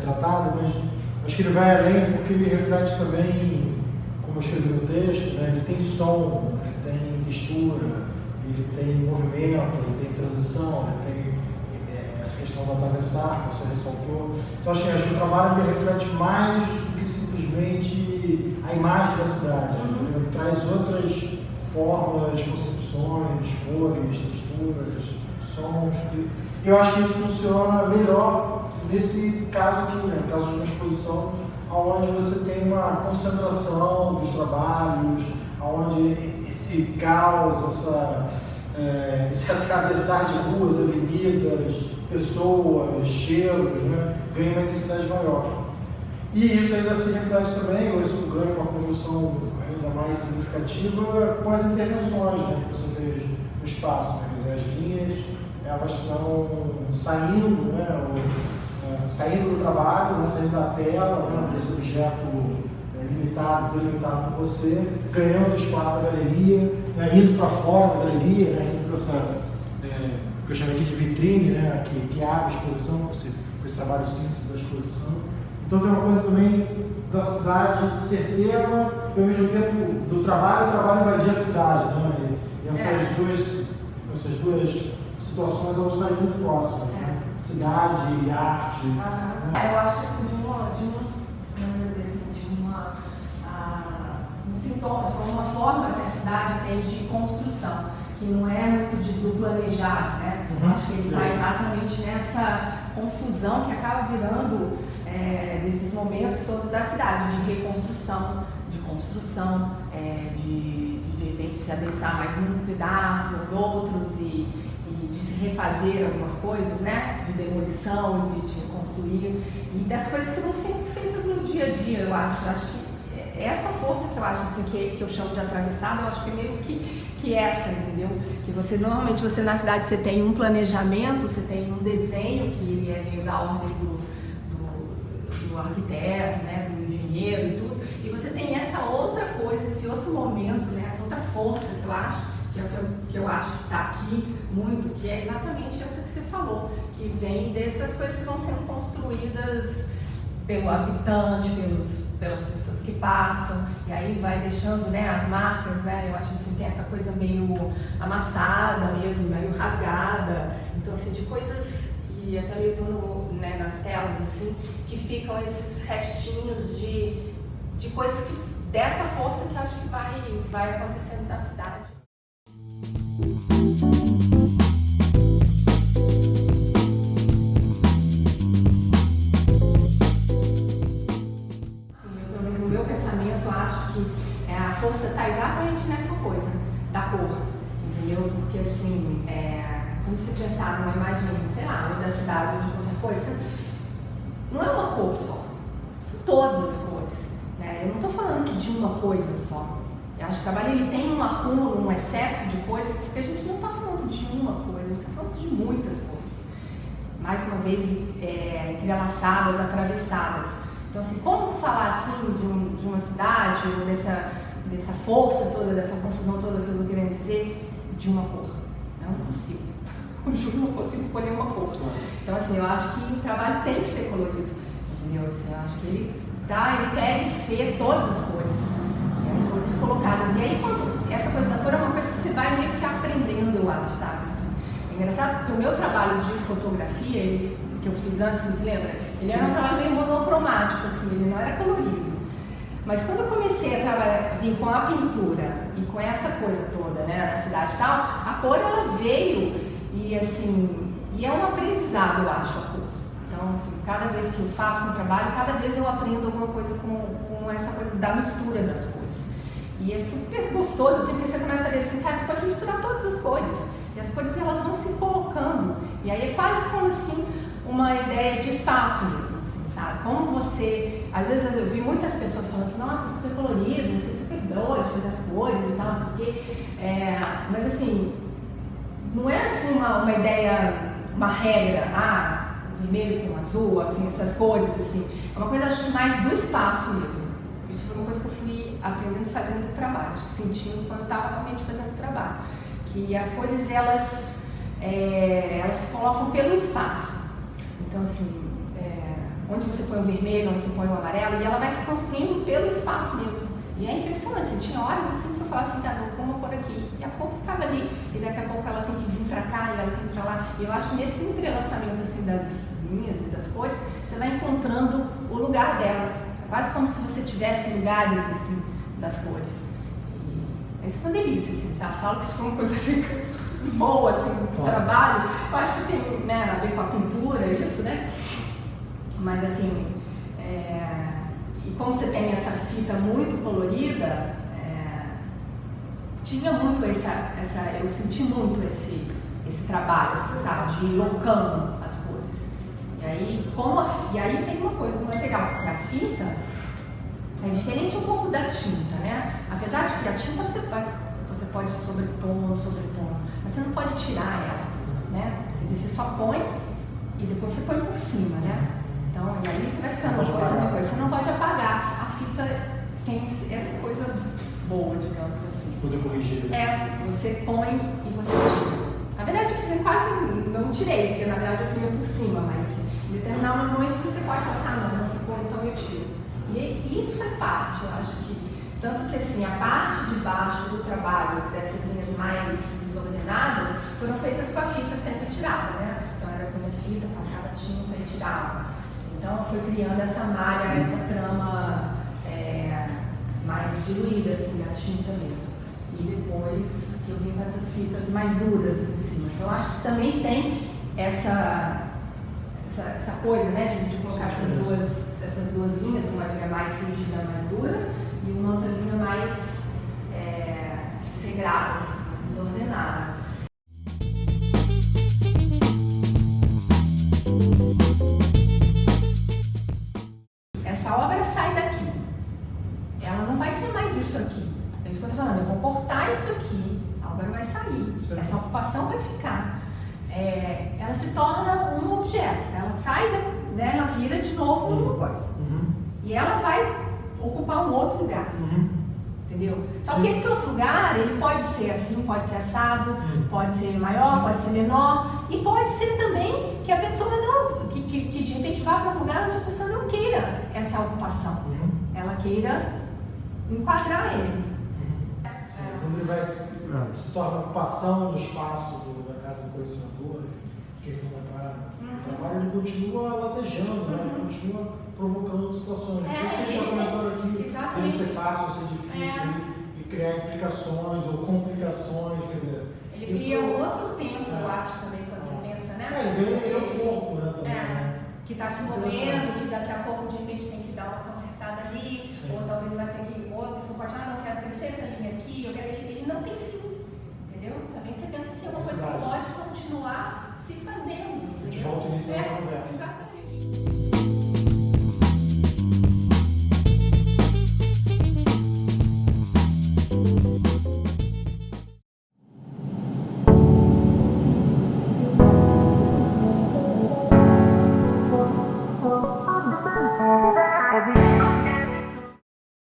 retratado, mas acho que ele vai além porque ele reflete também, como eu escrevi no texto, né? Ele tem som, ele tem textura, ele tem movimento, ele tem transição, ele tem essa questão do atravessar, que você ressaltou. Então, acho que o trabalho ele reflete mais do que simplesmente a imagem da cidade. Ele traz outras formas, concepções, cores, texturas, sons. E eu acho que isso funciona melhor nesse caso aqui, né? No caso de uma exposição onde você tem uma concentração dos trabalhos, onde esse caos, esse atravessar de ruas, avenidas, pessoas, cheiros, né, ganha uma intensidade maior. E isso ainda se reflete também, ou isso ganha uma conjunção ainda mais significativa com as intervenções, né, que você fez no espaço. Né? Quer dizer, as linhas elas estão saindo, né, saindo do trabalho, né, saindo da tela, né, desse objeto limitado, delimitado por você, ganhando espaço da galeria, né, indo para fora da galeria, né, indo para essa, que eu chamei aqui de vitrine, né, que abre a exposição, com esse trabalho simples da exposição. Então tem uma coisa também da cidade ser tema e ao mesmo tempo do trabalho, o trabalho invadir a cidade, né, e essas duas situações elas estão muito próximas, né? Cidade e arte. Né? Eu acho que assim, uma forma que a cidade tem de construção, que não é muito do planejado, né? Acho que ele está exatamente nessa confusão que acaba virando nesses momentos todos da cidade, de reconstrução, de construção, de repente se adensar mais num pedaço ou outros e de se refazer algumas coisas, né? De demolição, de reconstruir, e das coisas que vão sendo feitas no dia a dia, eu acho que essa força que eu acho assim, que eu chamo de atravessada, eu acho que é meio que essa, entendeu? Que você, normalmente, na cidade, você tem um planejamento, você tem um desenho, que ele é meio da ordem do arquiteto, né? Do engenheiro e tudo, e você tem essa outra coisa, esse outro momento, né? Essa outra força que eu acho, que eu acho que está aqui muito, que é exatamente essa que você falou, que vem dessas coisas que vão sendo construídas pelo habitante, pelas pessoas que passam, e aí vai deixando, né, as marcas, né, eu acho assim, tem essa coisa meio amassada mesmo, meio rasgada, então assim, de coisas, e até mesmo né, nas telas, assim, que ficam esses restinhos de coisas dessa força que eu acho que vai acontecendo na cidade. A força está exatamente nessa coisa da cor, entendeu? Porque assim, quando você pensar numa imagem, sei lá, da cidade ou de qualquer coisa, não é uma cor só, são todas as cores, né? Eu não estou falando aqui de uma coisa só. Eu acho que o trabalho ele tem um acúmulo, um excesso de coisas, porque a gente não está falando de uma coisa, a gente está falando de muitas coisas. Mais uma vez, entrelaçadas, atravessadas. Então, assim, como falar assim de uma cidade, ou dessa força toda, dessa confusão toda que eu estou querendo dizer, de uma cor? Eu não consigo. Eu juro, não consigo escolher uma cor. Então, assim, eu acho que o trabalho tem que ser colorido, entendeu? Assim, eu acho que ele pede ser todas as cores, as cores colocadas. E aí, essa coisa da cor é uma coisa que você vai meio que aprendendo, eu acho, sabe? Assim, é engraçado porque o meu trabalho de fotografia, que eu fiz antes, você lembra? Ele era um trabalho meio monocromático, assim, ele não era colorido. Mas quando eu comecei a vir com a pintura e com essa coisa toda, né, na cidade e tal, a cor ela veio e assim, e é um aprendizado, eu acho, a cor. Então, assim, cada vez que eu faço um trabalho, cada vez eu aprendo alguma coisa com essa coisa da mistura das cores. E é super gostoso, assim, porque você começa a ver assim, cara, você pode misturar todas as cores. E as cores, elas vão se colocando. E aí é quase como, assim, uma ideia de espaço mesmo, assim, sabe? Como você... Às vezes eu vi muitas pessoas falando assim, nossa, super colorido, você é super boa de fazer as cores e tal, não sei o quê. Mas, assim, não é, assim, uma ideia, uma regra, vermelho com azul, assim, essas cores, assim. É uma coisa, acho que mais do espaço mesmo. Isso foi uma coisa que eu fui aprendendo fazendo o trabalho, acho que sentindo quando eu estava realmente fazendo o trabalho. Que as cores, elas se colocam pelo espaço. Então, assim, onde você põe o vermelho, onde você põe o amarelo, e ela vai se construindo pelo espaço mesmo. E é impressionante, assim, tinha horas assim que eu falava assim, vou pôr uma cor aqui, e a cor ficava ali, e daqui a pouco ela tem que vir pra cá, e ela tem que ir pra lá. E eu acho que nesse entrelaçamento assim, das linhas e das cores, você vai encontrando o lugar delas. É quase como se você tivesse lugares assim, das cores. E isso foi uma delícia, assim, sabe? Falo que isso foi uma coisa assim, boa, assim, do trabalho. Eu acho que tem, né, a ver com a pintura, isso, né? Mas assim, e como você tem essa fita muito colorida, tinha muito eu senti muito esse trabalho, assim, sabe, de ir locando as cores. E aí tem uma coisa muito legal, porque a fita é diferente um pouco da tinta, né? Apesar de que a tinta você pode sobrepondo, mas você não pode tirar ela, né? Quer dizer, você só põe e depois você põe por cima, né? Então, e aí você vai ficando uma coisa depois, você não pode apagar. A fita tem essa coisa boa, digamos assim. Poder corrigir. Você põe e você tira. A verdade é que você quase não tirei, porque na verdade eu punha por cima, mas assim, em determinado momento você pode passar, não ficou, então eu tiro. E isso faz parte, eu acho que, tanto que assim, a parte de baixo do trabalho dessas linhas mais desordenadas foram feitas com a fita sempre tirada, né? Então era punha fita, passava tinta e tirava. Então foi criando essa malha, essa trama mais diluída, assim, a tinta mesmo. E depois eu vim com essas fitas mais duras em cima. Então acho que também tem essa coisa, né, de colocar essas duas linhas, uma linha mais rígida, mais dura, e uma outra linha mais segrada, assim, mais desordenada. Essa obra sai daqui. Ela não vai ser mais isso aqui. É isso que eu estou falando. Eu vou cortar isso aqui, a obra vai sair. Sim. Essa ocupação vai ficar. Ela se torna um objeto. Ela sai, né, ela vira de novo uma coisa. E ela vai ocupar um outro lugar. Entendeu? Só que esse outro lugar, ele pode ser assim, pode ser assado, pode ser maior, pode ser menor, e pode ser também que a pessoa não, que de repente vá para um lugar onde a pessoa não queira essa ocupação. Ela queira enquadrar ele. Quando ele vai se torna ocupação do espaço da casa do colecionador, quem for comprar o trabalho, ele continua latejando, né? Ele continua provocando situações. Por isso que a gente está comentando aqui, deve ser fácil, ser difícil, e criar implicações ou complicações, quer dizer... Ele cria outro tempo, eu acho, também, quando você pensa, né? Ele é o corpo, né? Também, né? Que está se movendo, que daqui a pouco de repente tem que dar uma consertada ali, ou talvez vai ter que, ou a pessoa pode, não quero crescer essa linha aqui, ele não tem fim, entendeu? Também você pensa assim, é uma coisa que pode continuar se fazendo. A gente volta nisso nessa conversa. Exatamente.